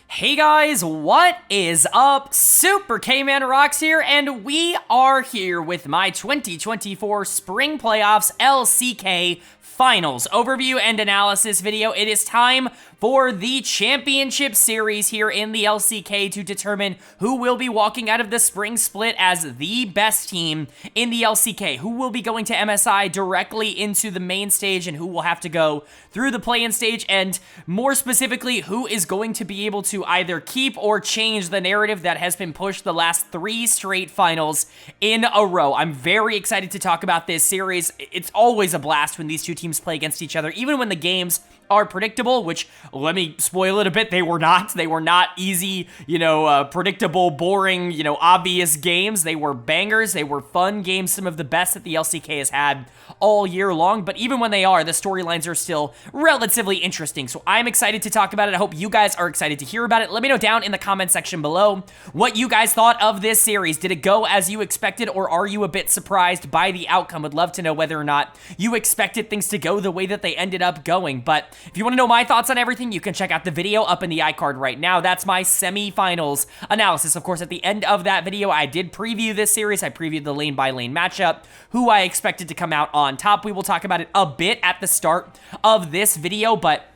Hey guys, what is up? Super K-Man Rocks here, and we are here with my 2024 Spring Playoffs LCK Finals overview and analysis video. It is time for the championship series here in the LCK to determine who will be walking out of the spring split as the best team in the LCK, who will be going to MSI directly into the main stage, and who will have to go through the play-in stage, and more specifically, who is going to be able to either keep or change the narrative that has been pushed the last 3 straight finals in a row. I'm very excited to talk about this series. It's always a blast when these two teams play against each other, even when the games are predictable, which, let me spoil it a bit, they were not. They were not easy, predictable, boring, obvious games. They were bangers. They were fun games, some of the best that the LCK has had all year long. But even when they are, the storylines are still relatively interesting. So I'm excited to talk about it. I hope you guys are excited to hear about it. Let me know down in the comment section below what you guys thought of this series. Did it go as you expected, or are you a bit surprised by the outcome? Would love to know whether or not you expected things to go the way that they ended up going. But if you want to know my thoughts on everything, you can check out the video up in the iCard right now. That's my semi-finals analysis. Of course, at the end of that video, I did preview this series. I previewed the lane-by-lane matchup, who I expected to come out on top. We will talk about it a bit at the start of this video, but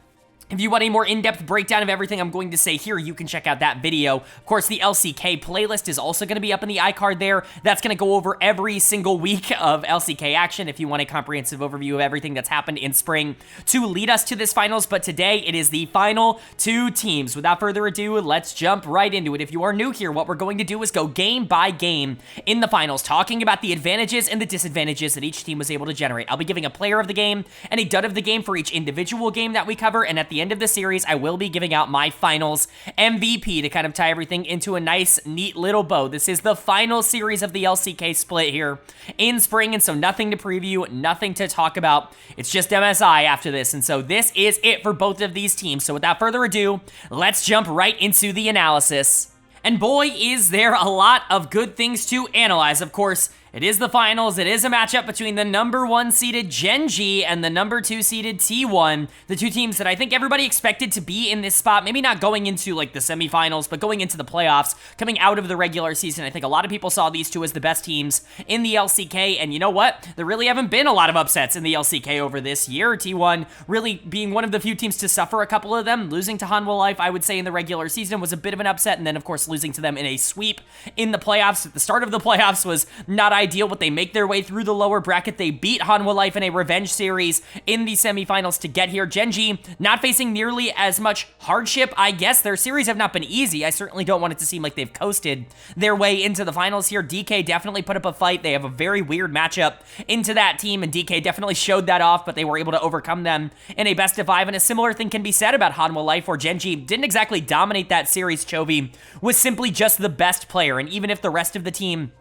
if you want a more in-depth breakdown of everything I'm going to say here, you can check out that video. Of course, the LCK playlist is also going to be up in the iCard there. That's going to go over every single week of LCK action if you want a comprehensive overview of everything that's happened in spring to lead us to this finals. But today, it is the final 2 teams. Without further ado, let's jump right into it. If you are new here, what we're going to do is go game by game in the finals, talking about the advantages and the disadvantages that each team was able to generate. I'll be giving a player of the game and a dud of the game for each individual game that we cover, and at the end of the series, I will be giving out my finals MVP to kind of tie everything into a nice, neat little bow. This is the final series of the LCK split here in spring, and so nothing to preview, nothing to talk about. It's just MSI after this, and so this is it for both of these teams. So without further ado, let's jump right into the analysis. And boy, is there a lot of good things to analyze. Of course, it is the finals. It is a matchup between the number 1 seeded Gen.G and the number 2 seeded T1. The two teams that I think everybody expected to be in this spot, maybe not going into like the semifinals, but going into the playoffs, coming out of the regular season. I think a lot of people saw these two as the best teams in the LCK, and you know what? There really haven't been a lot of upsets in the LCK over this year. T1 really being one of the few teams to suffer a couple of them. Losing to Hanwha Life, I would say, in the regular season was a bit of an upset, and then of course losing to them in a sweep in the playoffs. At the start of the playoffs was not ideal, but they make their way through the lower bracket. They beat Hanwha Life in a revenge series in the semifinals to get here. Gen.G not facing nearly as much hardship, I guess. Their series have not been easy. I certainly don't want it to seem like they've coasted their way into the finals here. DK definitely put up a fight. They have a very weird matchup into that team, and DK definitely showed that off, but they were able to overcome them in a best of 5, and a similar thing can be said about Hanwha Life, where Gen.G didn't exactly dominate that series. Chovy was simply just the best player, and even if the rest of the team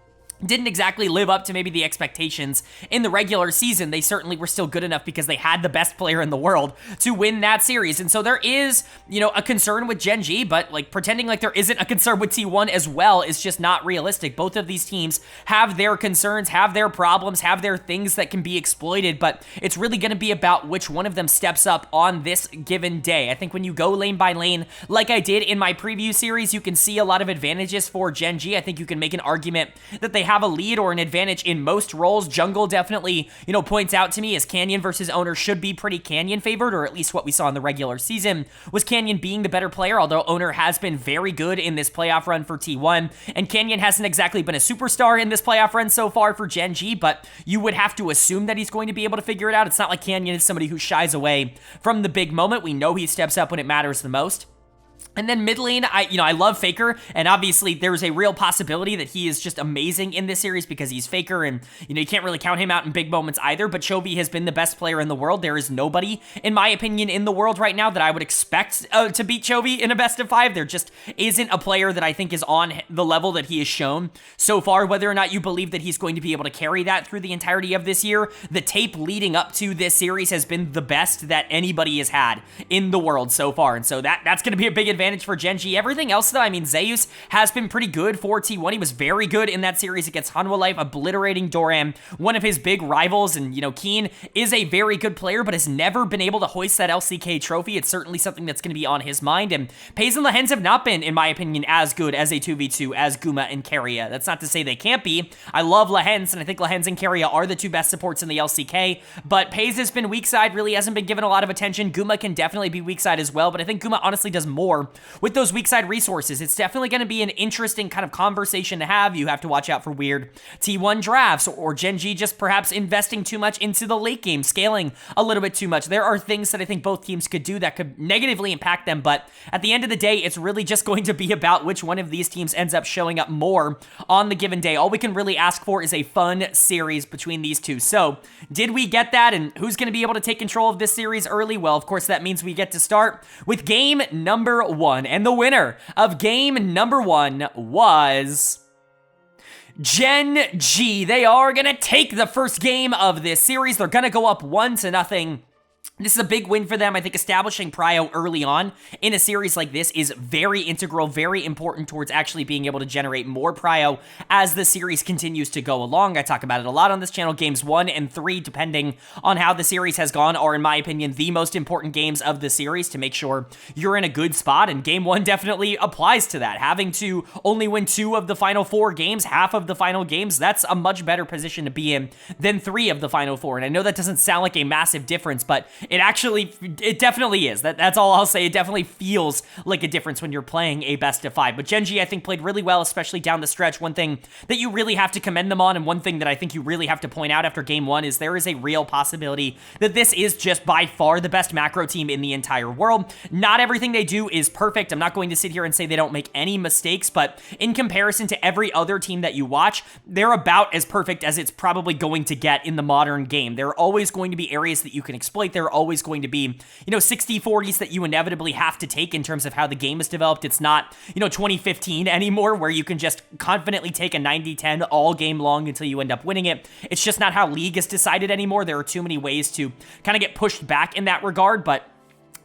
didn't exactly live up to maybe the expectations in the regular season, they certainly were still good enough because they had the best player in the world to win that series. And so there is, a concern with Gen.G, but like pretending like there isn't a concern with T1 as well is just not realistic. Both of these teams have their concerns, have their problems, have their things that can be exploited, but it's really going to be about which one of them steps up on this given day. I think when you go lane by lane, like I did in my preview series, you can see a lot of advantages for Gen.G. I think you can make an argument that they have a lead or an advantage in most roles. Jungle definitely, points out to me as Canyon versus Owner should be pretty Canyon favored, or at least what we saw in the regular season was Canyon being the better player, although Owner has been very good in this playoff run for T1, and Canyon hasn't exactly been a superstar in this playoff run so far for Gen.G, but you would have to assume that he's going to be able to figure it out. It's not like Canyon is somebody who shies away from the big moment. We know he steps up when it matters the most. And then mid lane, I love Faker, and obviously there's a real possibility that he is just amazing in this series because he's Faker, and you can't really count him out in big moments either, but Chovy has been the best player in the world. There is nobody, in my opinion, in the world right now that I would expect to beat Chovy in a best of 5. There just isn't a player that I think is on the level that he has shown so far. Whether or not you believe that he's going to be able to carry that through the entirety of this year, the tape leading up to this series has been the best that anybody has had in the world so far, and so that's going to be a big big advantage for Gen.G. Everything else, though, I mean, Zeus has been pretty good for T1. He was very good in that series against Hanwha Life, obliterating Doran, one of his big rivals. And, you know, Keen is a very good player, but has never been able to hoist that LCK trophy. It's certainly something that's going to be on his mind. And Paze and Lehens have not been, in my opinion, as good as a 2v2 as Guma and Keria. That's not to say they can't be. I love Lehens, and I think Lehens and Keria are the two best supports in the LCK, but Paze has been weak side, really hasn't been given a lot of attention. Guma can definitely be weak side as well, but I think Guma honestly does more with those weak side resources. It's definitely going to be an interesting kind of conversation to have. You have to watch out for weird T1 drafts, or Gen.G just perhaps investing too much into the late game, scaling a little bit too much. There are things that I think both teams could do that could negatively impact them, but at the end of the day, it's really just going to be about which one of these teams ends up showing up more on the given day. All we can really ask for is a fun series between these two. So, did we get that? And who's going to be able to take control of this series early? Well, of course, that means we get to start with game number 1. And the winner of game number 1 was Gen.G. They are going to take the first game of this series. They're going to go up 1-0. This is a big win for them. I think establishing prio early on in a series like this is very integral, very important towards actually being able to generate more prio as the series continues to go along. I talk about it a lot on this channel. Games 1 and 3, depending on how the series has gone, are, in my opinion, the most important games of the series to make sure you're in a good spot, and Game 1 definitely applies to that. Having to only win 2 of the final 4 games, half of the final games, that's a much better position to be in than 3 of the final 4, and I know that doesn't sound like a massive difference, but it definitely is. That's all I'll say. It definitely feels like a difference when you're playing a best of 5. But Gen.G, I think, played really well, especially down the stretch. One thing that you really have to commend them on, and one thing that I think you really have to point out after game 1, is there is a real possibility that this is just by far the best macro team in the entire world. Not everything they do is perfect. I'm not going to sit here and say they don't make any mistakes, but in comparison to every other team that you watch, they're about as perfect as it's probably going to get in the modern game. There are always going to be areas that you can exploit. There are always going to be, 60-40s that you inevitably have to take in terms of how the game is developed. It's not, 2015 anymore where you can just confidently take a 90-10 all game long until you end up winning it. It's just not how League is decided anymore. There are too many ways to kind of get pushed back in that regard, but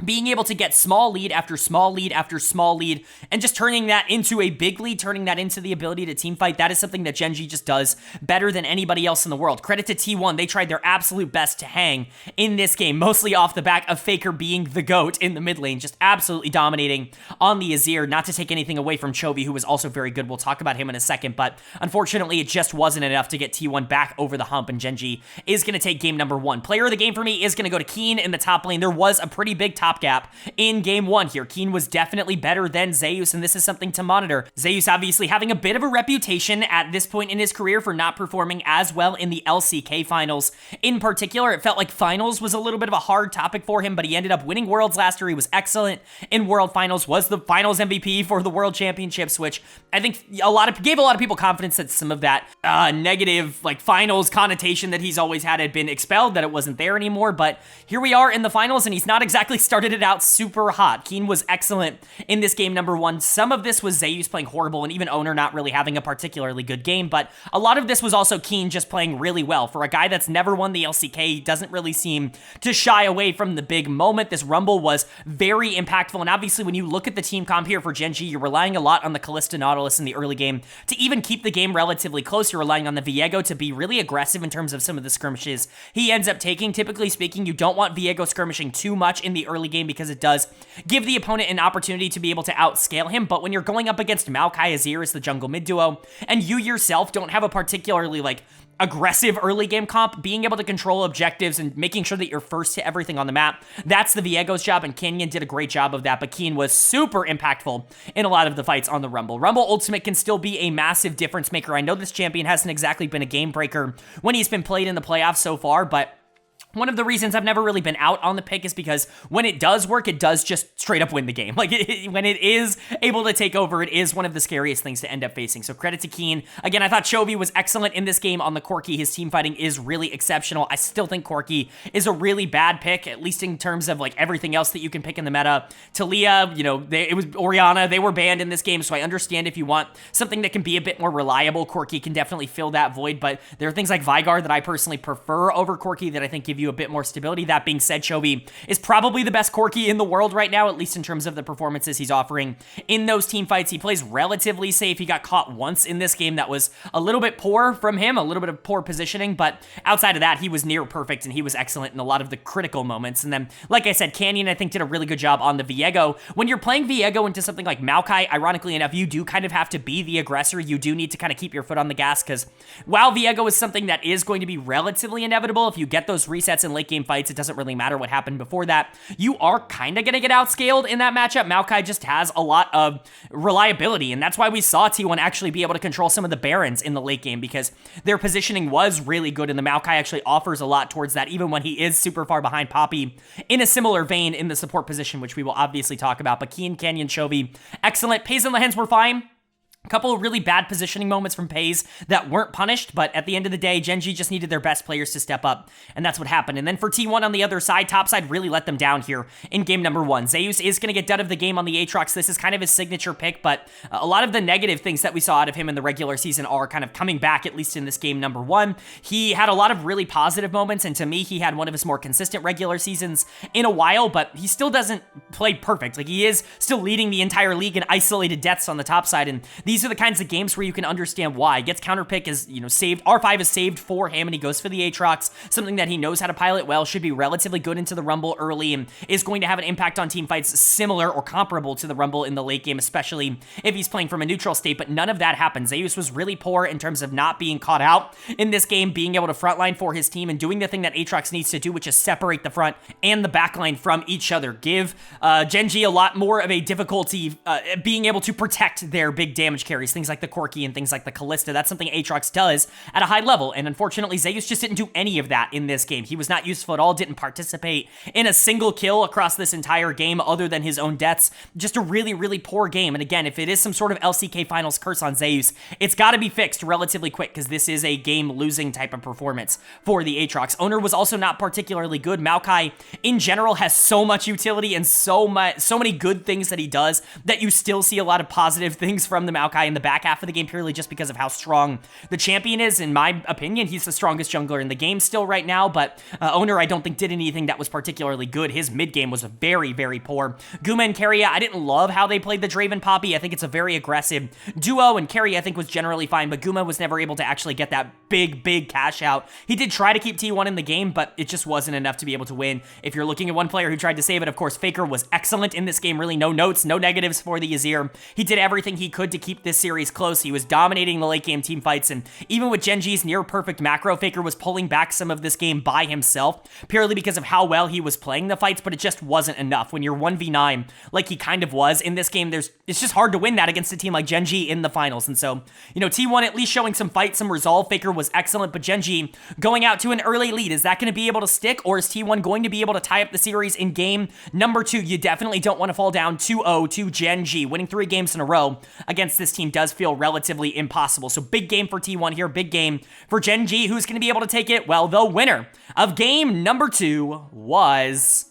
being able to get small lead after small lead after small lead and just turning that into a big lead, turning that into the ability to team fight, that is something that Gen.G just does better than anybody else in the world. Credit to T1. They tried their absolute best to hang in this game, mostly off the back of Faker being the GOAT in the mid lane, just absolutely dominating on the Azir. Not to take anything away from Chovy, who was also very good. We'll talk about him in a second, but unfortunately, it just wasn't enough to get T1 back over the hump, and Gen.G is going to take game number 1. Player of the game for me is going to go to Keen in the top lane. There was a pretty big top gap in game 1 here. Keen was definitely better than Zeus, and this is something to monitor. Zeus obviously having a bit of a reputation at this point in his career for not performing as well in the LCK finals. In particular, it felt like finals was a little bit of a hard topic for him, but he ended up winning Worlds last year. He was excellent in World Finals, was the Finals MVP for the World Championships, which I think gave a lot of people confidence that some of that negative finals connotation that he's always had been expelled, that it wasn't there anymore. But here we are in the finals, and he's not exactly started it out super hot. Keen was excellent in this game number 1. Some of this was Zeus playing horrible, and even Owner not really having a particularly good game, but a lot of this was also Keen just playing really well. For a guy that's never won the LCK, he doesn't really seem to shy away from the big moment. This Rumble was very impactful, and obviously when you look at the team comp here for Gen.G, you're relying a lot on the Kalista Nautilus in the early game to even keep the game relatively close. You're relying on the Viego to be really aggressive in terms of some of the skirmishes he ends up taking. Typically speaking, you don't want Viego skirmishing too much in the early game because it does give the opponent an opportunity to be able to outscale him, but when you're going up against Maokai Azir as the jungle mid duo, and you yourself don't have a particularly, aggressive early game comp, being able to control objectives and making sure that you're first to everything on the map, that's the Viego's job, and Canyon did a great job of that, but Keen was super impactful in a lot of the fights on the Rumble. Rumble Ultimate can still be a massive difference maker. I know this champion hasn't exactly been a game breaker when he's been played in the playoffs so far, but one of the reasons I've never really been out on the pick is because when it does work, it does just straight up win the game. When it is able to take over, it is one of the scariest things to end up facing. So credit to Keen. Again, I thought Chovy was excellent in this game on the Corki. His team fighting is really exceptional. I still think Corki is a really bad pick, at least in terms of everything else that you can pick in the meta. Talia, it was Orianna. They were banned in this game, so I understand if you want something that can be a bit more reliable, Corki can definitely fill that void, but there are things like Vygar that I personally prefer over Corki that I think give you you a bit more stability. That being said, Chovy is probably the best Corki in the world right now, at least in terms of the performances he's offering in those team fights. He plays relatively safe. He got caught once in this game that was a little bit poor from him, a little bit of poor positioning, but outside of that, he was near perfect and he was excellent in a lot of the critical moments. And then, like I said, Canyon, I think, did a really good job on the Viego. When you're playing Viego into something like Maokai, ironically enough, you do kind of have to be the aggressor. You do need to kind of keep your foot on the gas, because while Viego is something that is going to be relatively inevitable, if you get those resets in late game fights, it doesn't really matter what happened before that. You are kind of going to get outscaled in that matchup. Maokai just has a lot of reliability, and that's why we saw T1 actually be able to control some of the Barons in the late game, because their positioning was really good, and the Maokai actually offers a lot towards that, even when he is super far behind Poppy in a similar vein in the support position, which we will obviously talk about. But Keen, Canyon, Chovy, excellent. Pays and Lehens were fine. A couple of really bad positioning moments from Pays that weren't punished, but at the end of the day, Gen.G just needed their best players to step up, and that's what happened. And then for T1 on the other side, topside really let them down here in game number 1. Zeus is going to get done of the game on the Aatrox. This is kind of his signature pick, but a lot of the negative things that we saw out of him in the regular season are kind of coming back, at least in this game number 1. He had a lot of really positive moments, and to me, he had one of his more consistent regular seasons in a while, but he still doesn't play perfect. Like, he is still leading the entire league in isolated deaths on the top side, and these are the kinds of games where you can understand why. Gets counterpick is, saved. R5 is saved for him, and he goes for the Aatrox, something that he knows how to pilot well, should be relatively good into the Rumble early, and is going to have an impact on team fights similar or comparable to the Rumble in the late game, especially if he's playing from a neutral state, but none of that happened. Zeus was really poor in terms of not being caught out in this game, being able to frontline for his team, and doing the thing that Aatrox needs to do, which is separate the front and the backline from each other. Give Gen.G a lot more of a difficulty being able to protect their big damage carries, things like the Corki and things like the Callista. That's something Aatrox does at a high level, and unfortunately, Zeus just didn't do any of that in this game. He was not useful at all, didn't participate in a single kill across this entire game other than his own deaths. Just a really, really poor game, and again, if it is some sort of LCK Finals curse on Zeus, it's got to be fixed relatively quick, because this is a game-losing type of performance for the Aatrox. Owner was also not particularly good. Maokai, in general, has so much utility and so many good things that he does that you still see a lot of positive things from the Maokai in the back half of the game, purely just because of how strong the champion is. In my opinion, he's the strongest jungler in the game still right now, but Owner, I don't think, did anything that was particularly good. His mid game was very, very poor. Guma and Keria, I didn't love how they played the Draven Poppy. I think it's a very aggressive duo, and Keria, I think, was generally fine, but Guma was never able to actually get that big cash out. He did try to keep T1 in the game, but it just wasn't enough to be able to win. If you're looking at one player who tried to save it, of course, Faker was excellent in this game. Really no notes, no negatives for the Azir. He did everything he could to keep this series close. He was dominating the late game team fights, and even with Gen.G's near perfect macro, Faker was pulling back some of this game by himself, purely because of how well he was playing the fights, but it just wasn't enough. When you're 1v9, like he kind of was in this game, it's just hard to win that against a team like Gen.G in the finals. And so, T1 at least showing some fight, some resolve. Faker was excellent, but Gen.G going out to an early lead, is that going to be able to stick, or is T1 going to be able to tie up the series in game number 2? You definitely don't want to fall down 2-0 to Gen.G. Winning 3 games in a row against this team does feel relatively impossible. So big game for T1 here, big game for Gen.G. Who's going to be able to take it? Well, the winner of game number 2 was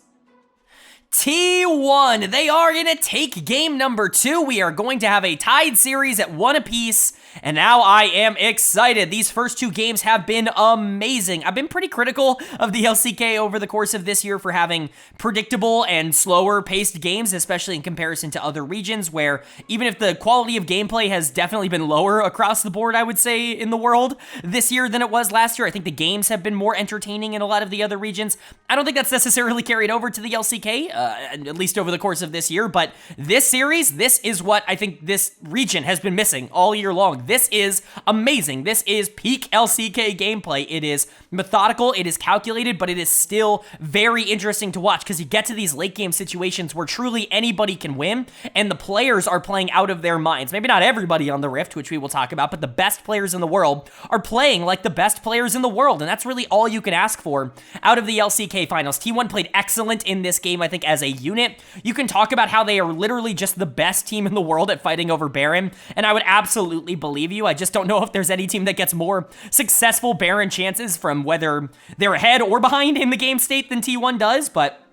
T1. They are going to take game number 2. We are going to have a tied series at 1 apiece, and now I am excited. These first 2 games have been amazing. I've been pretty critical of the LCK over the course of this year for having predictable and slower paced games, especially in comparison to other regions, where even if the quality of gameplay has definitely been lower across the board, I would say, in the world this year than it was last year, I think the games have been more entertaining in a lot of the other regions. I don't think that's necessarily carried over to the LCK, at least over the course of this year, but this series, this is what I think this region has been missing all year long. This is amazing. This is peak LCK gameplay. It is methodical, it is calculated, but it is still very interesting to watch, because you get to these late game situations where truly anybody can win, and the players are playing out of their minds. Maybe not everybody on the Rift, which we will talk about, but the best players in the world are playing like the best players in the world, and that's really all you can ask for out of the LCK finals. T1 played excellent in this game, I think, as a unit. You can talk about how they are literally just the best team in the world at fighting over Baron, and I would absolutely believe you. I just don't know if there's any team that gets more successful Baron chances from whether they're ahead or behind in the game state than T1 does, but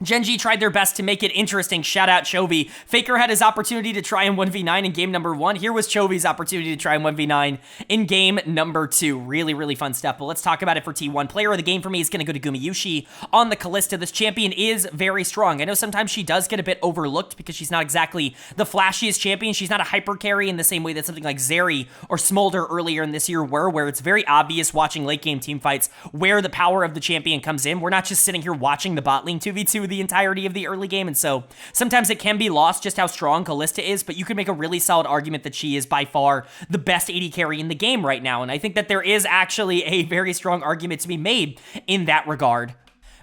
Gen.G tried their best to make it interesting. Shout out Chovy. Faker had his opportunity to try and 1v9 in game number 1. Here was Chovy's opportunity to try and 1v9 in game number 2. Really, really fun stuff. But let's talk about it for T1. Player of the game for me is going to go to Gumayusi on the Kalista. This champion is very strong. I know sometimes she does get a bit overlooked because she's not exactly the flashiest champion. She's not a hyper carry in the same way that something like Zeri or Smolder earlier in this year were, where it's very obvious watching late game team fights where the power of the champion comes in. We're not just sitting here watching the bot lane 2v2 the entirety of the early game, and so sometimes it can be lost just how strong Kalista is, but you can make a really solid argument that she is by far the best AD carry in the game right now, and I think that there is actually a very strong argument to be made in that regard.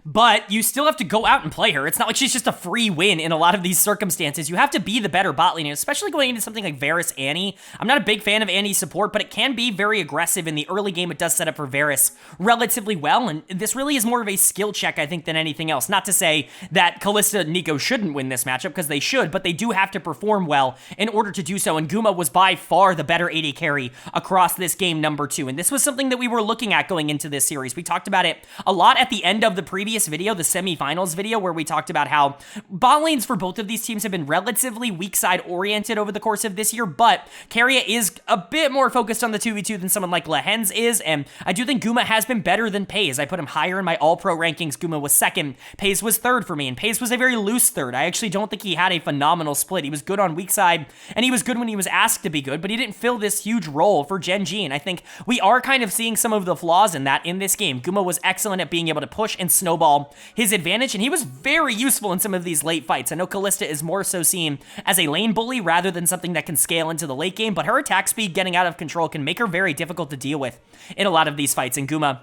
But you still have to go out and play her. It's not like she's just a free win in a lot of these circumstances. You have to be the better bot lane, especially going into something like Varus Annie. I'm not a big fan of Annie's support, but it can be very aggressive in the early game. It does set up for Varus relatively well, and this really is more of a skill check, I think, than anything else. Not to say that Kalista and Nico shouldn't win this matchup, because they should, but they do have to perform well in order to do so, and Guma was by far the better AD carry across this game number 2, and this was something that we were looking at going into this series. We talked about it a lot at the end of the previous video, the semifinals video, where we talked about how bot lanes for both of these teams have been relatively weak side oriented over the course of this year, but Keria is a bit more focused on the 2v2 than someone like Lehens is, and I do think Guma has been better than Paze. I put him higher in my all-pro rankings. Guma was second, Paze was third for me, and Paze was a very loose third. I actually don't think he had a phenomenal split. He was good on weak side, and he was good when he was asked to be good, but he didn't fill this huge role for Gen.G, and I think we are kind of seeing some of the flaws in that in this game. Guma was excellent at being able to push and snowball his advantage, and he was very useful in some of these late fights. I know Kalista is more so seen as a lane bully rather than something that can scale into the late game, but her attack speed getting out of control can make her very difficult to deal with in a lot of these fights, and Guma,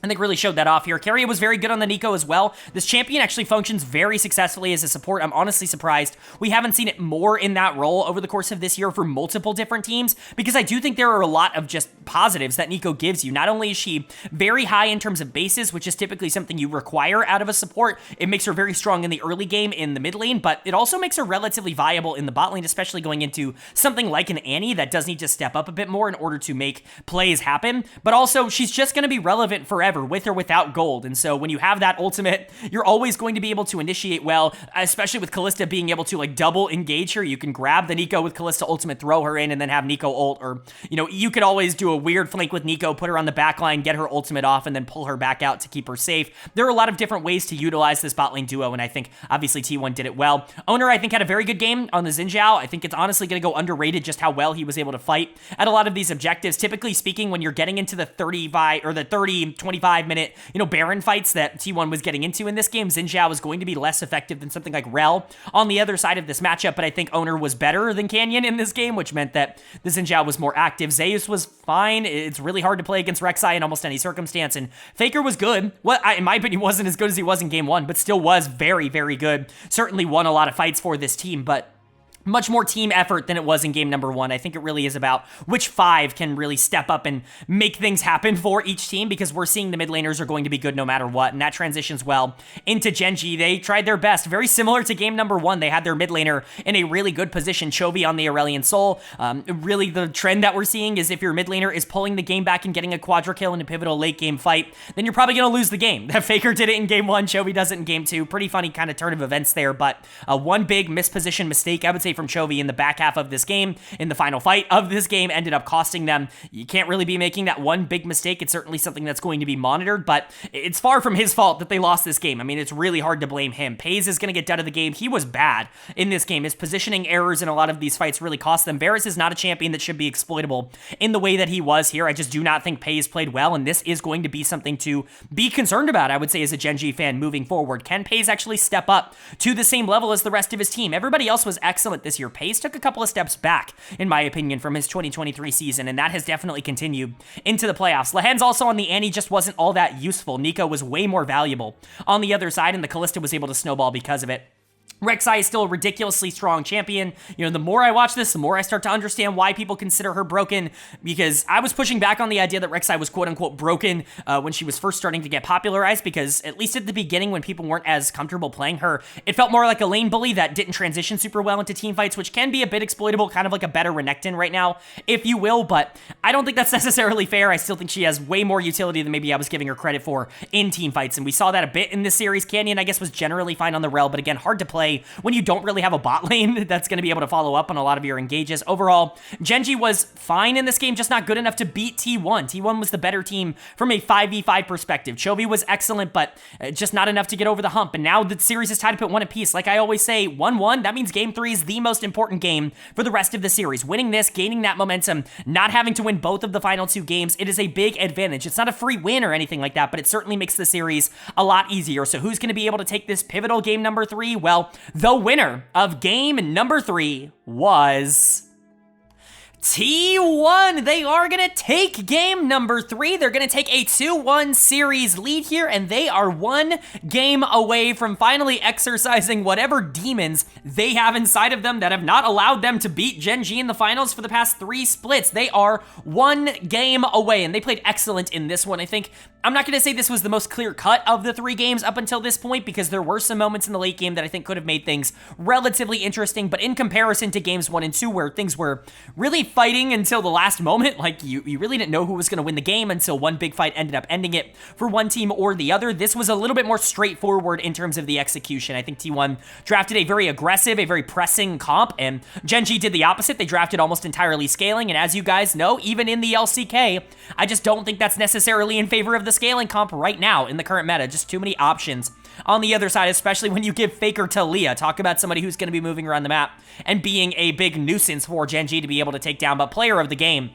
I think, really showed that off here. Keria was very good on the Nico as well. This champion actually functions very successfully as a support. I'm honestly surprised we haven't seen it more in that role over the course of this year for multiple different teams, because I do think there are a lot of just positives that Nico gives you. Not only is she very high in terms of bases, which is typically something you require out of a support, it makes her very strong in the early game in the mid lane, but it also makes her relatively viable in the bot lane, especially going into something like an Annie that does need to step up a bit more in order to make plays happen. But also, she's just going to be relevant forever, with or without gold, and so when you have that ultimate, you're always going to be able to initiate well, especially with Kalista being able to like double engage her. You can grab the Nico with Kalista ultimate, throw her in, and then have Nico ult, or you could always do a weird flank with Nico, put her on the back line, get her ultimate off, and then pull her back out to keep her safe. There are a lot of different ways to utilize this bot lane duo, and I think obviously T1 did it well. Owner, I think, had a very good game on the Xin Zhao. I think it's honestly going to go underrated just how well he was able to fight at a lot of these objectives. Typically speaking, when you're getting into the 35 or the 25 minute Baron fights that T1 was getting into in this game, Xin Zhao was going to be less effective than something like Rel on the other side of this matchup, but I think Owner was better than Canyon in this game, which meant that the Xin Zhao was more active. Zeus was fine. It's really hard to play against Rek'Sai in almost any circumstance, and Faker was good. In my opinion, wasn't as good as he was in game 1, but still was very, very good. Certainly won a lot of fights for this team, but much more team effort than it was in game number 1. I think it really is about which 5 can really step up and make things happen for each team, because we're seeing the mid laners are going to be good no matter what, and that transitions well into Gen.G. They tried their best. Very similar to game number 1, they had their mid laner in a really good position, Chovy on the Aurelion Soul. Really, the trend that we're seeing is if your mid laner is pulling the game back and getting a quadra kill in a pivotal late game fight, then you're probably going to lose the game. That Faker did it in game 1, Chovy does it in game 2. Pretty funny kind of turn of events there, but one big misposition mistake, I would say, from Chovy in the back half of this game, in the final fight of this game, ended up costing them. You can't really be making that one big mistake. It's certainly something that's going to be monitored, but it's far from his fault that they lost this game. I mean, it's really hard to blame him. Paze is going to get dead of the game. He was bad in this game. His positioning errors in a lot of these fights really cost them. Varus is not a champion that should be exploitable in the way that he was here. I just do not think Paze played well, and this is going to be something to be concerned about, I would say, as a Gen.G fan moving forward. Can Paze actually step up to the same level as the rest of his team? Everybody else was excellent this year. Paze took a couple of steps back, in my opinion, from his 2023 season, and that has definitely continued into the playoffs. Lehens also on the Annie just wasn't all that useful. Nico was way more valuable on the other side, and the Kalista was able to snowball because of it. Rek'Sai is still a ridiculously strong champion. You know, the more I watch this, the more I start to understand why people consider her broken, because I was pushing back on the idea that Rek'Sai was quote-unquote broken when she was first starting to get popularized, because at least at the beginning when people weren't as comfortable playing her, it felt more like a lane bully that didn't transition super well into team fights, which can be a bit exploitable, kind of like a better Renekton right now, if you will, but I don't think that's necessarily fair. I still think she has way more utility than maybe I was giving her credit for in team fights, and we saw that a bit in this series. Canyon, I guess, was generally fine on the rel, but again, hard to play when you don't really have a bot lane that's going to be able to follow up on a lot of your engages. Overall, Gen.G was fine in this game, just not good enough to beat T1. T1 was the better team from a 5v5 perspective. Chovy was excellent, but just not enough to get over the hump. And now the series is tied up at 1 apiece. Like I always say, 1-1, that means game 3 is the most important game for the rest of the series. Winning this, gaining that momentum, not having to win both of the final 2 games, it is a big advantage. It's not a free win or anything like that, but it certainly makes the series a lot easier. So who's going to be able to take this pivotal game number 3? Well, the winner of game number 3 was T1. They are going to take game number 3. They're going to take a 2-1 series lead here, and they are 1 game away from finally exercising whatever demons they have inside of them that have not allowed them to beat Gen.G in the finals for the past 3 splits. They are 1 game away, and they played excellent in this one. I think I'm not going to say this was the most clear cut of the 3 games up until this point, because there were some moments in the late game that I think could have made things relatively interesting, but in comparison to games 1 and 2, where things were really fighting until the last moment, like you really didn't know who was going to win the game until one big fight ended up ending it for one team or the other, this was a little bit more straightforward in terms of the execution. I think T1 drafted a very aggressive, a very pressing comp, and Gen.G did the opposite. They drafted almost entirely scaling, and as you guys know, even in the LCK, I just don't think that's necessarily in favor of the scaling comp right now in the current meta. Just too many options on the other side, especially when you give Faker to Leah. Talk about somebody who's going to be moving around the map and being a big nuisance for Gen.G to be able to take down, but player of the game,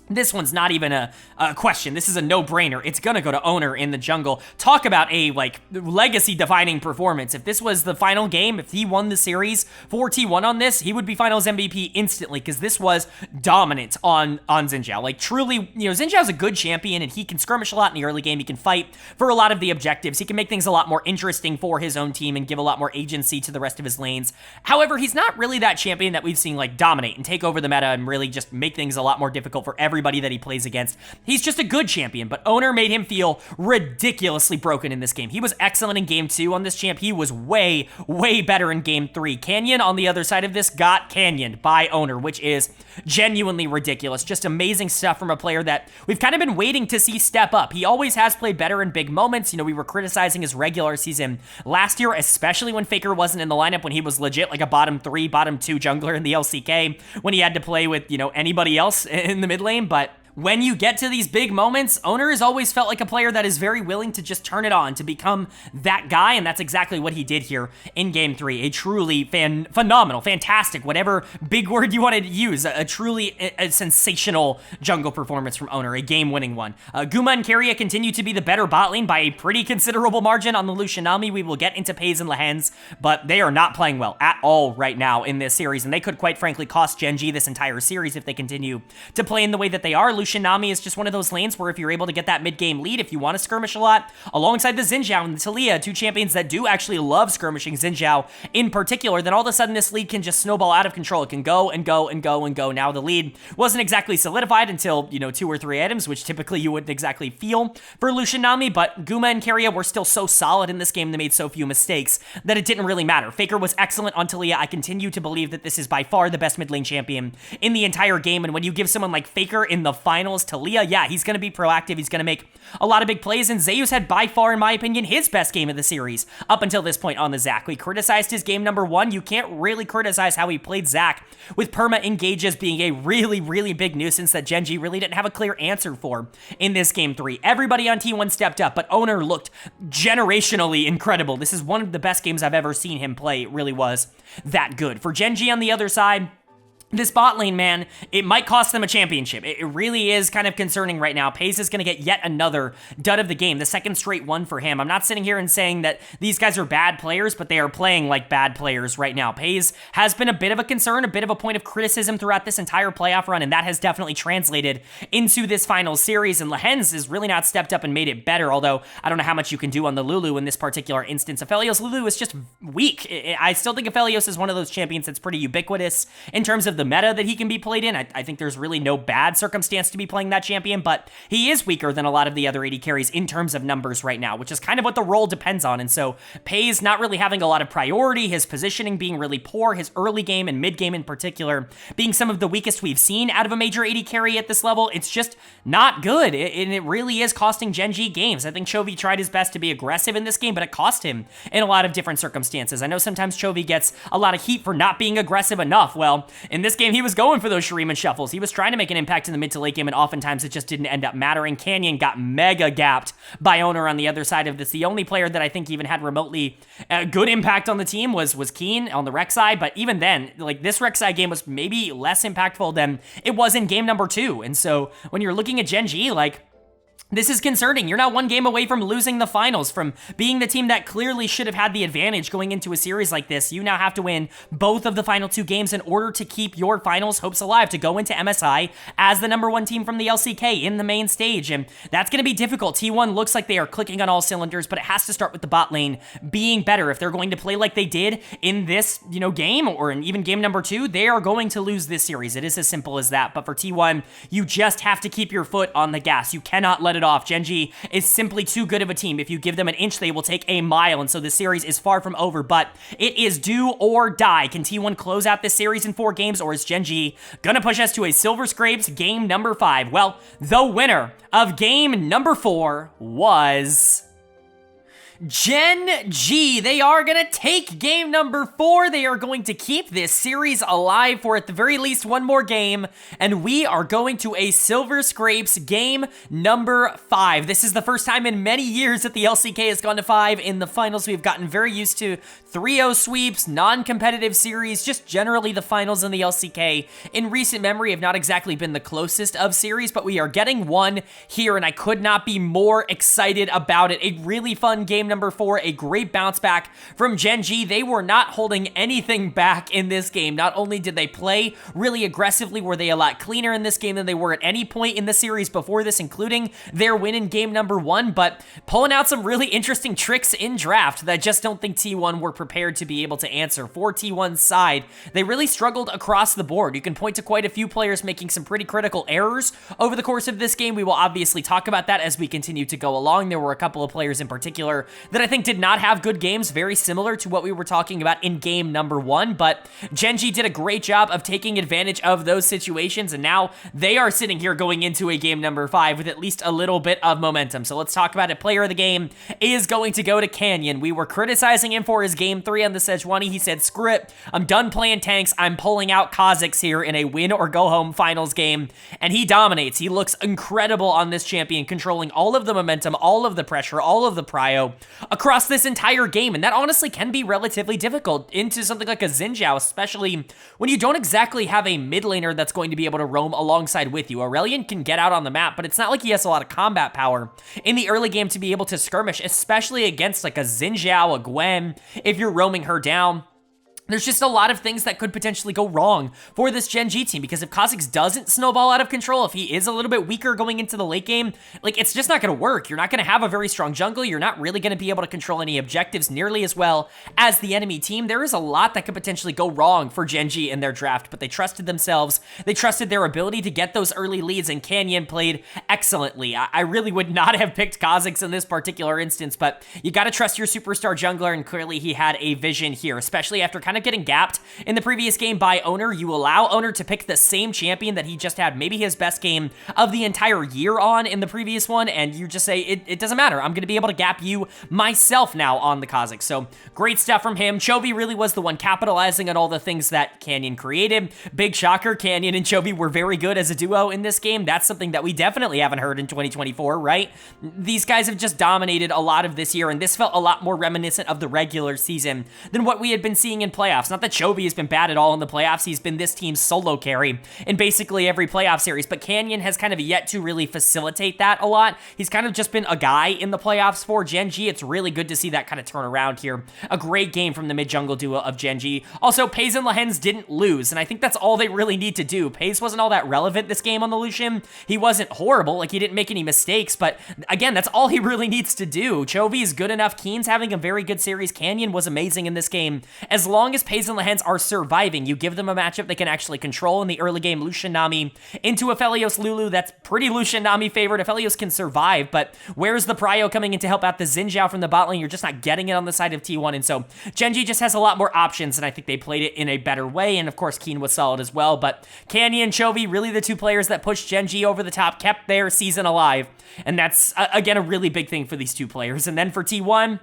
this one's not even a question. This is a no-brainer. It's gonna go to Owner in the jungle. Talk about a, like, legacy-defining performance. If this was the final game, if he won the series for T1 on this, he would be Finals MVP instantly, because this was dominant on Xin Zhao. Like, truly, you know, Xin Zhao's a good champion, and he can skirmish a lot in the early game. He can fight for a lot of the objectives. He can make things a lot more interesting for his own team and give a lot more agency to the rest of his lanes. However, he's not really that champion that we've seen, like, dominate and take over the meta and really just make things a lot more difficult for everybody that he plays against. He's just a good champion, but Owner made him feel ridiculously broken in this game. He was excellent in game 2 on this champ. He was way better in game 3. Canyon, on the other side of this, got canyoned by Owner, which is genuinely ridiculous. Just amazing stuff from a player that we've kind of been waiting to see step up. He always has played better in big moments. You know, we were criticizing his regular season last year, especially when Faker wasn't in the lineup, when he was legit like a bottom 3, bottom 2 jungler in the LCK, when he had to play with, you know, anybody else in the mid lane. But when you get to these big moments, Owner has always felt like a player that is very willing to just turn it on, to become that guy, and that's exactly what he did here in Game 3. A truly phenomenal, fantastic, whatever big word you wanted to use, a truly sensational jungle performance from Owner, a game-winning one. Guma and Keria continue to be the better bot lane by a pretty considerable margin on the Lucian Nami. We will get into Pays and Lehens, but they are not playing well at all right now in this series, and they could quite frankly cost Gen.G this entire series if they continue to play in the way that they are. Lucian Nami is just one of those lanes where if you're able to get that mid-game lead, if you want to skirmish a lot, alongside the Xin Zhao and the Talia, 2 champions that do actually love skirmishing, Xin Zhao in particular, then all of a sudden this lead can just snowball out of control. It can go and go and go and go. Now the lead wasn't exactly solidified until, you know, 2 or 3 items, which typically you wouldn't exactly feel for Lucian Nami, but Guma and Keria were still so solid in this game, they made so few mistakes that it didn't really matter. Faker was excellent on Talia. I continue to believe that this is by far the best mid lane champion in the entire game, and when you give someone like Faker in the finals, Talia, yeah, he's going to be proactive. He's going to make a lot of big plays, and Zeus had by far, in my opinion, his best game of the series up until this point on the Zac. We criticized his game number 1. You can't really criticize how he played Zac, with perma engages being a really big nuisance that Gen.G really didn't have a clear answer for in this game 3. Everybody on T1 stepped up, but Owner looked generationally incredible. This is one of the best games I've ever seen him play. It really was that good. For Gen.G on the other side, this bot lane, man, it might cost them a championship. It really is kind of concerning right now. Paze is going to get yet another dud of the game, the second straight one for him. I'm not sitting here and saying that these guys are bad players, but they are playing like bad players right now. Paze has been a bit of a concern, a bit of a point of criticism throughout this entire playoff run, and that has definitely translated into this final series, and Lehens has really not stepped up and made it better, although I don't know how much you can do on the Lulu in this particular instance. Aphelios Lulu is just weak. I still think Aphelios is one of those champions that's pretty ubiquitous in terms of the meta that he can be played in. I think there's really no bad circumstance to be playing that champion, but he is weaker than a lot of the other AD carries in terms of numbers right now, which is kind of what the role depends on. And so Paze not really having a lot of priority, his positioning being really poor, his early game and mid game in particular being some of the weakest we've seen out of a major AD carry at this level. It's just not good, and it really is costing Gen.G games. I think Chovy tried his best to be aggressive in this game, but it cost him in a lot of different circumstances. I know sometimes Chovy gets a lot of heat for not being aggressive enough. Well, in this game, he was going for those Shuriman shuffles. He was trying to make an impact in the mid to late game, and oftentimes it just didn't end up mattering. Canyon got mega gapped by Owner on the other side of this. The only player that I think even had remotely good impact on the team was Keen on the Rek'Sai, but even then, like, this Rek'Sai game was maybe less impactful than it was in game number 2. And so when you're looking at Gen.G, like, this is concerning. You're not one game away from losing the finals, from being the team that clearly should have had the advantage going into a series like this. You now have to win both of the final 2 games in order to keep your finals hopes alive, to go into MSI as the #1 team from the LCK in the main stage. And that's going to be difficult. T1 looks like they are clicking on all cylinders, but it has to start with the bot lane being better. If they're going to play like they did in this, game, or in even game number 2, they are going to lose this series. It is as simple as that. But for T1, you just have to keep your foot on the gas. You cannot let it off. Gen.G is simply too good of a team. If you give them an inch, they will take a mile, and so the series is far from over, but it is do or die. Can T1 close out this series in 4 games, or is Gen.G gonna push us to a Silver Scrapes game number 5? Well, the winner of game number 4 was Gen.G. They are going to take game number 4. They are going to keep this series alive for at the very least one more game, and we are going to a Silver Scrapes game number 5. This is the first time in many years that the LCK has gone to 5 in the finals. We've gotten very used to 3-0 sweeps, non-competitive series, just generally the finals in the LCK in recent memory have not exactly been the closest of series, but we are getting one here, and I could not be more excited about it. A really fun game number 4, a great bounce back from Gen.G. They were not holding anything back in this game. Not only did they play really aggressively, were they a lot cleaner in this game than they were at any point in the series before this, including their win in game number 1, but pulling out some really interesting tricks in draft that I just don't think T1 were prepared to be able to answer. For T1's side, they really struggled across the board. You can point to quite a few players making some pretty critical errors over the course of this game. We will obviously talk about that as we continue to go along. There were a couple of players in particular that I think did not have good games, very similar to what we were talking about in game number 1, but Gen.G did a great job of taking advantage of those situations, and now they are sitting here going into a game number 5 with at least a little bit of momentum. So let's talk about it. Player of the game is going to go to Canyon. We were criticizing him for his game 3 on the Sejuani. He said, screw it, I'm done playing tanks, I'm pulling out Kha'Zix here in a win or go home finals game, and he dominates. He looks incredible on this champion, controlling all of the momentum, all of the pressure, all of the prio across this entire game, and that honestly can be relatively difficult into something like a Xin Zhao, especially when you don't exactly have a mid laner that's going to be able to roam alongside with you. Aurelion can get out on the map, but it's not like he has a lot of combat power in the early game to be able to skirmish, especially against like a Xin Zhao, a Gwen, if you're roaming her down. There's just a lot of things that could potentially go wrong for this Gen.G team, because if Kha'Zix doesn't snowball out of control, if he is a little bit weaker going into the late game, like, it's just not going to work. You're not going to have a very strong jungle. You're not really going to be able to control any objectives nearly as well as the enemy team. There is a lot that could potentially go wrong for Gen.G in their draft, but they trusted themselves. They trusted their ability to get those early leads, and Canyon played excellently. I really would not have picked Kha'Zix in this particular instance, but you got to trust your superstar jungler, and clearly he had a vision here, especially after kind of getting gapped in the previous game by Owner. You allow Owner to pick the same champion that he just had maybe his best game of the entire year on in the previous one, and you just say, it doesn't matter. I'm going to be able to gap you myself now on the Kha'Zix. So great stuff from him. Chovy really was the one capitalizing on all the things that Canyon created. Big shocker, Canyon and Chovy were very good as a duo in this game. That's something that we definitely haven't heard in 2024, right? These guys have just dominated a lot of this year, and this felt a lot more reminiscent of the regular season than what we had been seeing in playoffs playoffs. Not that Chovy has been bad at all in the playoffs. He's been this team's solo carry in basically every playoff series, but Canyon has kind of yet to really facilitate that a lot. He's kind of just been a guy in the playoffs for Gen.G. It's really good to see that kind of turn around here. A great game from the mid-jungle duo of Gen.G. Also, Paze and Lehens didn't lose, and I think that's all they really need to do. Paze wasn't all that relevant this game on the Lucian. He wasn't horrible, like he didn't make any mistakes, but again, that's all he really needs to do. Chovy is good enough. Keen's having a very good series. Canyon was amazing in this game. As long as Paze and Lehens are surviving, you give them a matchup they can actually control in the early game. Lucian Nami into Aphelios Lulu. That's pretty Lucian Nami favored. Aphelios can survive, but where's the Prio coming in to help out the Xin Zhao from the bot lane? You're just not getting it on the side of T1, and so Gen.G just has a lot more options, and I think they played it in a better way, and of course Keen was solid as well, but Canyon, Chovy, really the two players that pushed Gen.G over the top, kept their season alive, and that's, again, a really big thing for these two players. And then for T1,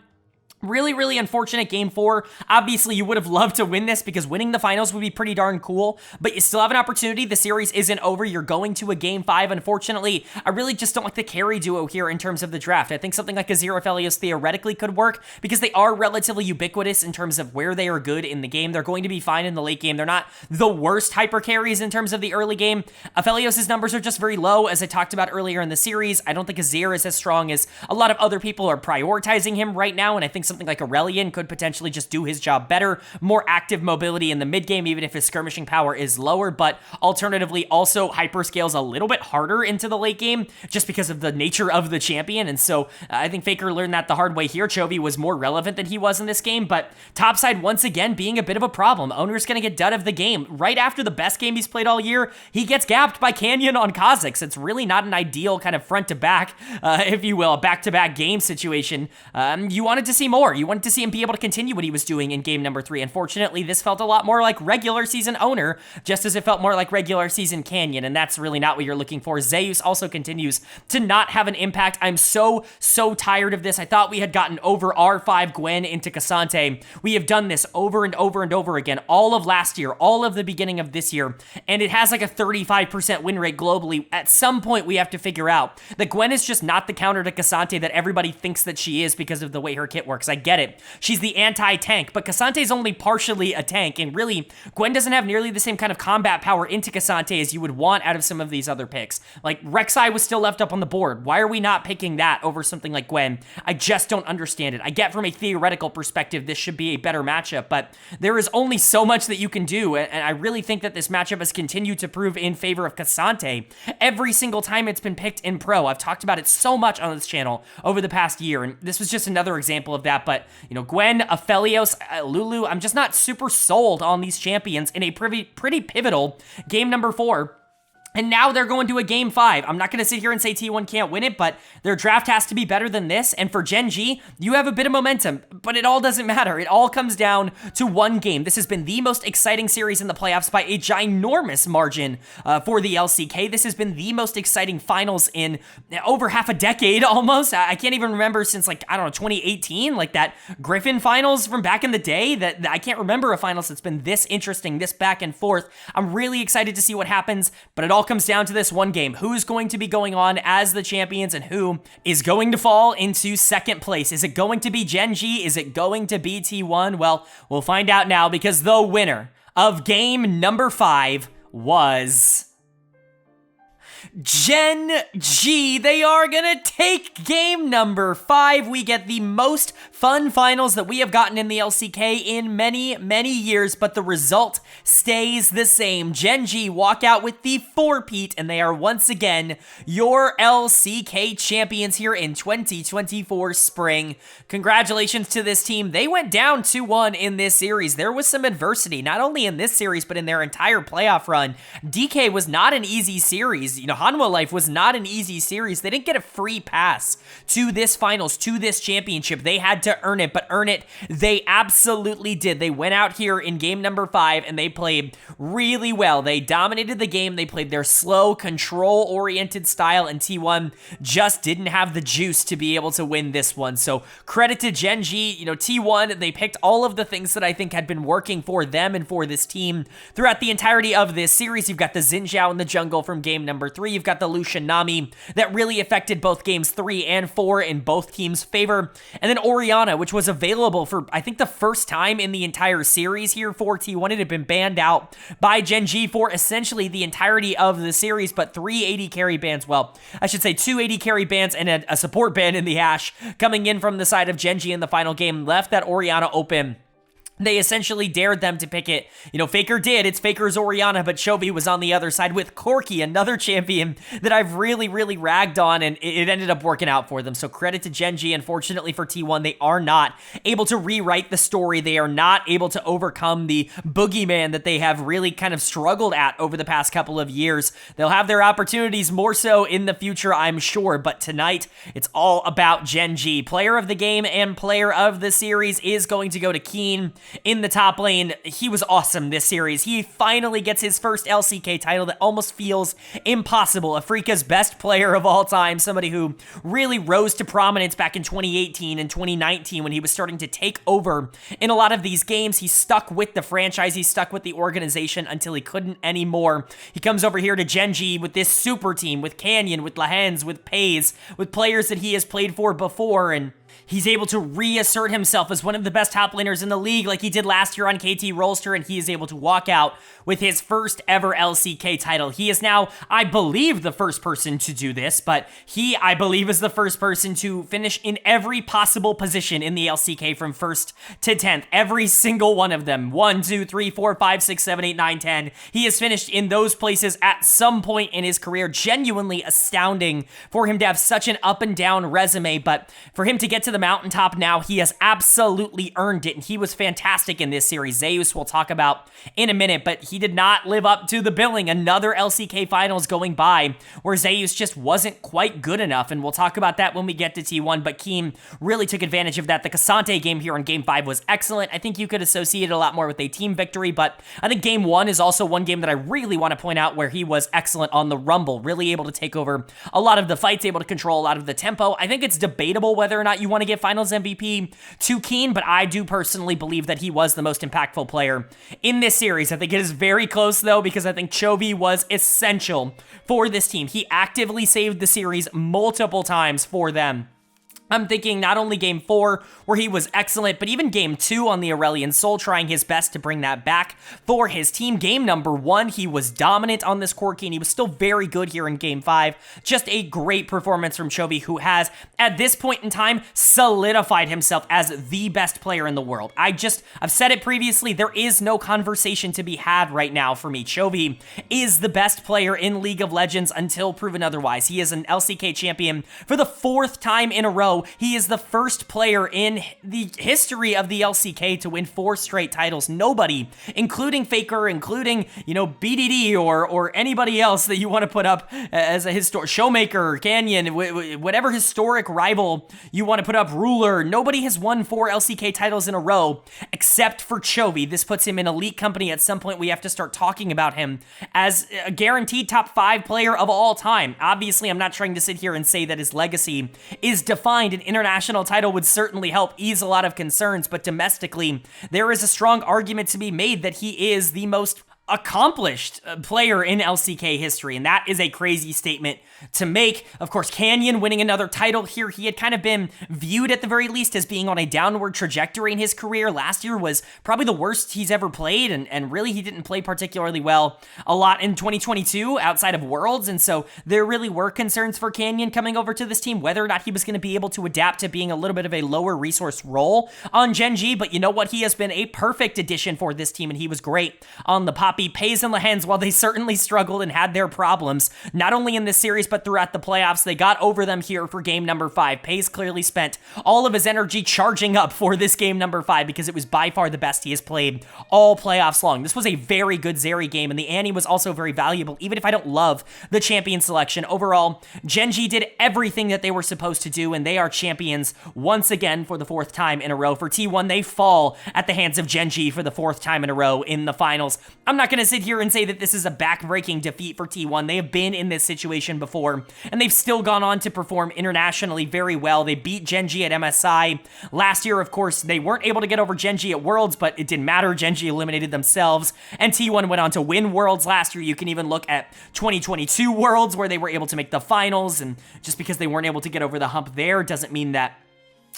really unfortunate game 4. Obviously, you would have loved to win this because winning the finals would be pretty darn cool, but you still have an opportunity. The series isn't over. You're going to a game 5. Unfortunately, I really just don't like the carry duo here in terms of the draft. I think something like Azir Aphelios theoretically could work because they are relatively ubiquitous in terms of where they are good in the game. They're going to be fine in the late game. They're not the worst hyper carries in terms of the early game. Aphelios' numbers are just very low, as I talked about earlier in the series. I don't think Azir is as strong as a lot of other people are prioritizing him right now, and I think something like Aurelian could potentially just do his job better, more active mobility in the mid game, even if his skirmishing power is lower, but alternatively also hyperscales a little bit harder into the late game just because of the nature of the champion, and so I think Faker learned that the hard way here. Chovy was more relevant than he was in this game, but topside once again being a bit of a problem. Owner's gonna get dud of the game. Right after the best game he's played all year, he gets gapped by Canyon on Kha'Zix. It's really not an ideal kind of front to back, if you will, a back-to-back game situation. You wanted to see more. You wanted to see him be able to continue what he was doing in game number 3. Unfortunately, this felt a lot more like regular season Owner, just as it felt more like regular season Canyon, and that's really not what you're looking for. Zeus also continues to not have an impact. I'm so tired of this. I thought we had gotten over R5 Gwen into Cassante. We have done this over and over and over again all of last year, all of the beginning of this year, and it has like a 35% win rate globally. At some point, we have to figure out that Gwen is just not the counter to Cassante that everybody thinks that she is because of the way her kit works. I get it. She's the anti-tank, but Cassante's only partially a tank, and really, Gwen doesn't have nearly the same kind of combat power into Cassante as you would want out of some of these other picks. Like, Rek'Sai was still left up on the board. Why are we not picking that over something like Gwen? I just don't understand it. I get from a theoretical perspective this should be a better matchup, but there is only so much that you can do, and I really think that this matchup has continued to prove in favor of Cassante every single time it's been picked in Pro. I've talked about it so much on this channel over the past year, and this was just another example of that, but, you know, Gwen, Aphelios, Lulu, I'm just not super sold on these champions in a pretty pivotal game number 4. And now they're going to a game 5. I'm not going to sit here and say T1 can't win it, but their draft has to be better than this. And for Gen.G, you have a bit of momentum, but it all doesn't matter. It all comes down to one game. This has been the most exciting series in the playoffs by a ginormous margin for the LCK. This has been the most exciting finals in over half a decade almost. I can't even remember since, like, I don't know, 2018, like that Griffin finals from back in the day. That I can't remember a finals that's been this interesting, this back and forth. I'm really excited to see what happens, but it all comes down to this one game. Who's going to be going on as the champions and who is going to fall into second place? Is it going to be Gen.G? Is it going to be T1? Well, we'll find out now because the winner of game number 5 was Gen.G. They are gonna take game number 5. We get the most fun finals that we have gotten in the LCK in many years, but the result stays the same. Gen.G walk out with the 4-peat, and they are once again your LCK champions here in 2024 spring. Congratulations to this team. They went down 2-1 in this series. There was some adversity, not only in this series, but in their entire playoff run. DK was not an easy series. You know, Hanwha Life was not an easy series. They didn't get a free pass to this finals, to this championship. They had to earn it, but earn it they absolutely did. They went out here in game number 5 and they played really well. They dominated the game. They played their slow, control-oriented style, and T1 just didn't have the juice to be able to win this one. So credit to Gen.G. You know, T1, they picked all of the things that I think had been working for them and for this team throughout the entirety of this series. You've got the Xin Zhao in the jungle from game number 3, you've got the Lucian Nami that really affected both games 3 and 4 in both teams' favor. And then Orianna, which was available for, I think, the first time in the entire series here for T1. It had been banned out by Gen.G for essentially the entirety of the series, but 3 AD carry bans, well, I should say 2 AD carry bans and a support ban in the Ashe coming in from the side of Gen.G in the final game left that Orianna open. They essentially dared them to pick it. You know, Faker did. It's Faker's Orianna, but Chovy was on the other side with Corki, another champion that I've really ragged on, and it ended up working out for them. So credit to Gen.G. Unfortunately for T1, they are not able to rewrite the story. They are not able to overcome the boogeyman that they have really kind of struggled at over the past couple of years. They'll have their opportunities more so in the future, I'm sure, but tonight, it's all about Gen.G. Player of the game and player of the series is going to go to Keen. In the top lane, he was awesome this series. He finally gets his first LCK title that almost feels impossible. Afrika's best player of all time, somebody who really rose to prominence back in 2018 and 2019 when he was starting to take over in a lot of these games. He stuck with the franchise, he stuck with the organization until he couldn't anymore. He comes over here to Gen.G with this super team, with Canyon, with Lahens, with Pays, with players that he has played for before, and he's able to reassert himself as one of the best top laners in the league like he did last year on KT Rolster, and he is able to walk out with his first ever LCK title. He is now, I believe, the first person to do this, but he, I believe, is the first person to finish in every possible position in the LCK from 1st to 10th. Every single one of them. 1, 2, 3, 4, 5, 6, 7, 8, 9, 10. He has finished in those places at some point in his career. Genuinely astounding for him to have such an up and down resume, but for him to get to the mountaintop now, he has absolutely earned it, and he was fantastic in this series. Zeus we'll talk about in a minute, but he did not live up to the billing. Another LCK finals going by where Zeus just wasn't quite good enough, and we'll talk about that when we get to T1, but Keem really took advantage of that. The Cassante game here in Game 5 was excellent. I think you could associate it a lot more with a team victory, but I think Game 1 is also one game that I really want to point out where he was excellent on the Rumble, really able to take over a lot of the fights, able to control a lot of the tempo. I think it's debatable whether or not you want to give Finals MVP to Keen, but I do personally believe that he was the most impactful player in this series. I think it is very close, though, because I think Chovy was essential for this team. He actively saved the series multiple times for them. I'm thinking not only Game 4, where he was excellent, but even Game 2 on the Aurelion Sol, trying his best to bring that back for his team. Game number 1, he was dominant on this Corki, and he was still very good here in Game 5. Just a great performance from Chovy, who has, at this point in time, solidified himself as the best player in the world. I've said it previously, there is no conversation to be had right now for me. Chovy is the best player in League of Legends until proven otherwise. He is an LCK champion for the 4th time in a row. He is the first player in the history of the LCK to win 4 straight titles. Nobody, including Faker, including, BDD or anybody else that you want to put up as a historic Showmaker, Canyon, whatever historic rival you want to put up, Ruler, nobody has won 4 LCK titles in a row except for Chovy. This puts him in elite company. At some point, we have to start talking about him as a guaranteed top 5 player of all time. Obviously, I'm not trying to sit here and say that his legacy is defined. An international title would certainly help ease a lot of concerns, but domestically, there is a strong argument to be made that he is the most accomplished player in LCK history, and that is a crazy statement to make. Of course, Canyon winning another title here. He had kind of been viewed at the very least as being on a downward trajectory in his career. Last year was probably the worst he's ever played, and really he didn't play particularly well a lot in 2022 outside of Worlds, and so there really were concerns for Canyon coming over to this team, whether or not he was going to be able to adapt to being a little bit of a lower resource role on Gen.G, but you know what? He has been a perfect addition for this team, and he was great on the Poppy, Pays, and Lahens. While they certainly struggled and had their problems, not only in this series, but throughout the playoffs, they got over them here for game number 5. Pays clearly spent all of his energy charging up for this game number 5 because it was by far the best he has played all playoffs long. This was a very good Zeri game, and the Annie was also very valuable, even if I don't love the champion selection. Overall, Gen.G did everything that they were supposed to do, and they are champions once again for the 4th time in a row. For T1, they fall at the hands of Gen.G for the 4th time in a row in the finals. I'm not not going to sit here and say that this is a back-breaking defeat for T1. They have been in this situation before, and they've still gone on to perform internationally very well. They beat Gen.G at MSI. Last year, of course, they weren't able to get over Gen.G at Worlds, but it didn't matter. Gen.G eliminated themselves, and T1 went on to win Worlds last year. You can even look at 2022 Worlds, where they were able to make the finals, and just because they weren't able to get over the hump there doesn't mean that,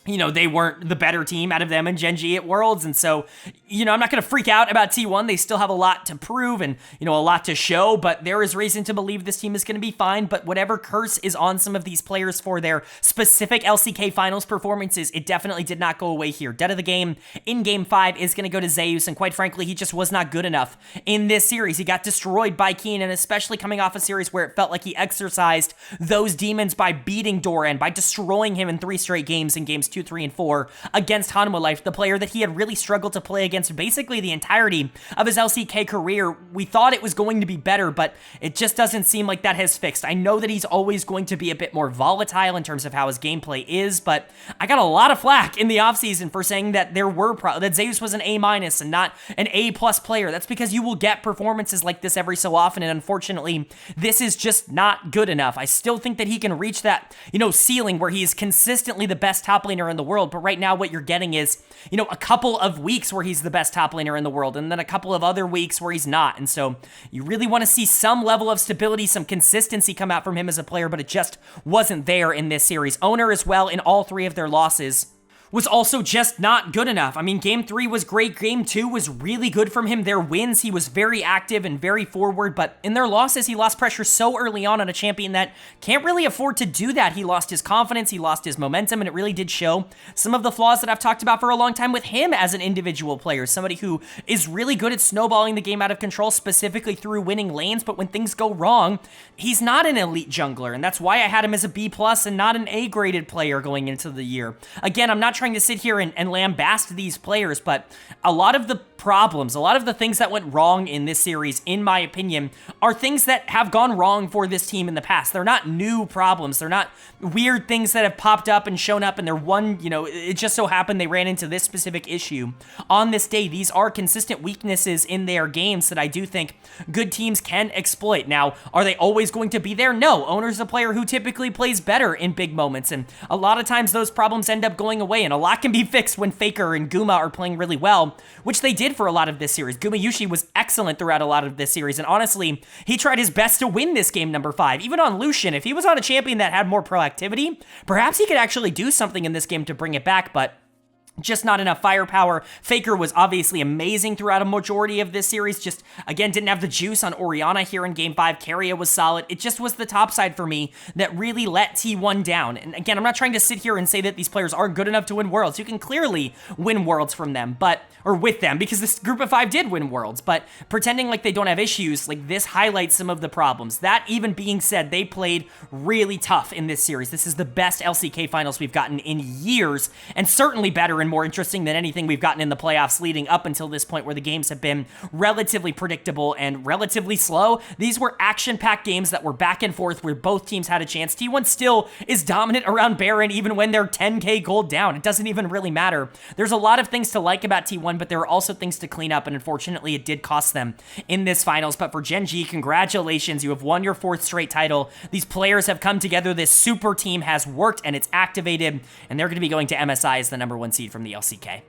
you know, they weren't the better team out of them and Gen.G at Worlds. And so, you know, I'm not going to freak out about T1. They still have a lot to prove and, you know, a lot to show, but there is reason to believe this team is going to be fine. But whatever curse is on some of these players for their specific LCK finals performances, it definitely did not go away here. Dead of the game in Game 5 is going to go to Zeus, and quite frankly, he just was not good enough in this series. He got destroyed by Keen, and especially coming off a series where it felt like he exercised those demons by beating Doran, by destroying him in 3 straight games in Games 2, 3, and 4 against Hanwha Life, the player that he had really struggled to play against basically the entirety of his LCK career. We thought it was going to be better, but it just doesn't seem like that has fixed. I know that he's always going to be a bit more volatile in terms of how his gameplay is, but I got a lot of flack in the offseason for saying that that Zeus was an A- and not an A+ player. That's because you will get performances like this every so often, and unfortunately, this is just not good enough. I still think that he can reach that, you know, ceiling where he is consistently the best top laner in the world, but right now what you're getting is, you know, a couple of weeks where he's the best top laner in the world, and then a couple of other weeks where he's not, and so you really want to see some level of stability, some consistency come out from him as a player, but it just wasn't there in this series. Owner as well, in all 3 of their losses, was also just not good enough. I mean, Game 3 was great. Game 2 was really good from him. Their wins, he was very active and very forward, but in their losses, he lost pressure so early on a champion that can't really afford to do that. He lost his confidence, he lost his momentum, and it really did show some of the flaws that I've talked about for a long time with him as an individual player. Somebody who is really good at snowballing the game out of control, specifically through winning lanes, but when things go wrong, he's not an elite jungler, and that's why I had him as a B+ and not an A-graded player going into the year. Again, I'm not trying to sit here and lambast these players, but a lot of the problems, a lot of the things that went wrong in this series, in my opinion, are things that have gone wrong for this team in the past. They're not new problems. They're not weird things that have popped up and shown up, and they're one, you know, it just so happened they ran into this specific issue on this day. These are consistent weaknesses in their games that I do think good teams can exploit. Now, are they always going to be there? No. Owner's a player who typically plays better in big moments, and a lot of times those problems end up going away, and a lot can be fixed when Faker and Guma are playing really well, which they did for a lot of this series. Gumayushi was excellent throughout a lot of this series, and honestly, he tried his best to win this game number 5. Even on Lucian, if he was on a champion that had more proactivity, perhaps he could actually do something in this game to bring it back, but just not enough firepower. Faker was obviously amazing throughout a majority of this series, just, again, didn't have the juice on Orianna here in Game 5. Keria was solid. It just was the top side for me that really let T1 down. And again, I'm not trying to sit here and say that these players aren't good enough to win Worlds. You can clearly win Worlds from them, or with them, because this group of 5 did win Worlds, but pretending like they don't have issues, like this highlights some of the problems. That even being said, they played really tough in this series. This is the best LCK finals we've gotten in years, and certainly better and more interesting than anything we've gotten in the playoffs leading up until this point, where the games have been relatively predictable and relatively slow. These were action-packed games that were back and forth where both teams had a chance. T1 still is dominant around Baron even when they're 10k gold down. It doesn't even really matter. There's a lot of things to like about T1, but there are also things to clean up, and unfortunately it did cost them in this finals. But for Gen.G, congratulations, you have won your 4th straight title. These players have come together, this super team has worked, and it's activated, and they're going to be going to MSI as the #1 seed from the LCK.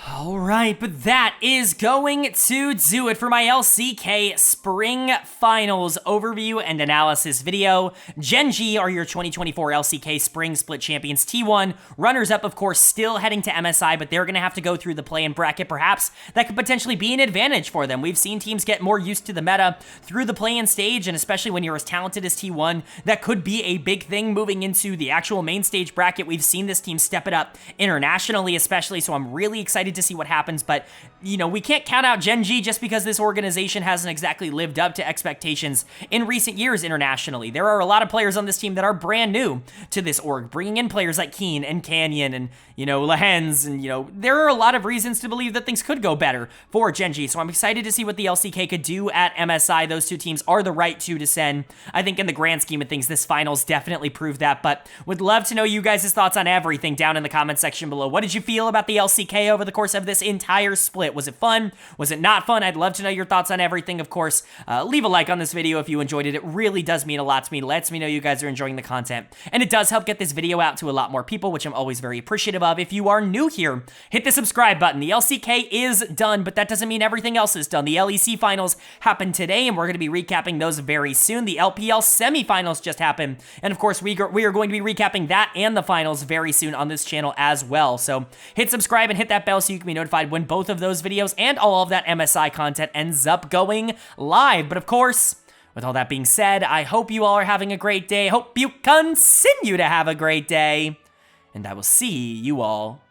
All right, but that is going to do it for my LCK Spring Finals overview and analysis video. Gen.G are your 2024 LCK Spring Split Champions. T1, runners-up, of course, still heading to MSI, but they're going to have to go through the play-in bracket. Perhaps that could potentially be an advantage for them. We've seen teams get more used to the meta through the play-in stage, and especially when you're as talented as T1, that could be a big thing moving into the actual main stage bracket. We've seen this team step it up internationally, especially, so I'm really excited to see what happens, but, you know, we can't count out Gen.G just because this organization hasn't exactly lived up to expectations in recent years internationally. There are a lot of players on this team that are brand new to this org, bringing in players like Keen and Canyon and, you know, Lehens, and, you know, there are a lot of reasons to believe that things could go better for Gen.G, so I'm excited to see what the LCK could do at MSI. Those two teams are the right two to send. I think in the grand scheme of things, this finals definitely proved that, but would love to know you guys' thoughts on everything down in the comment section below. What did you feel about the LCK over the course course of this entire split. Was it fun? Was it not fun? I'd love to know your thoughts on everything, of course. Leave a like on this video if you enjoyed it. It really does mean a lot to me. Lets me know you guys are enjoying the content. And it does help get this video out to a lot more people, which I'm always very appreciative of. If you are new here, hit the subscribe button. The LCK is done, but that doesn't mean everything else is done. The LEC finals happened today, and we're going to be recapping those very soon. The LPL semifinals just happened, and of course, we are going to be recapping that and the finals very soon on this channel as well. So hit subscribe and hit that bell so you can be notified when both of those videos and all of that MSI content ends up going live. But of course, with all that being said, I hope you all are having a great day. Hope you continue to have a great day, and I will see you all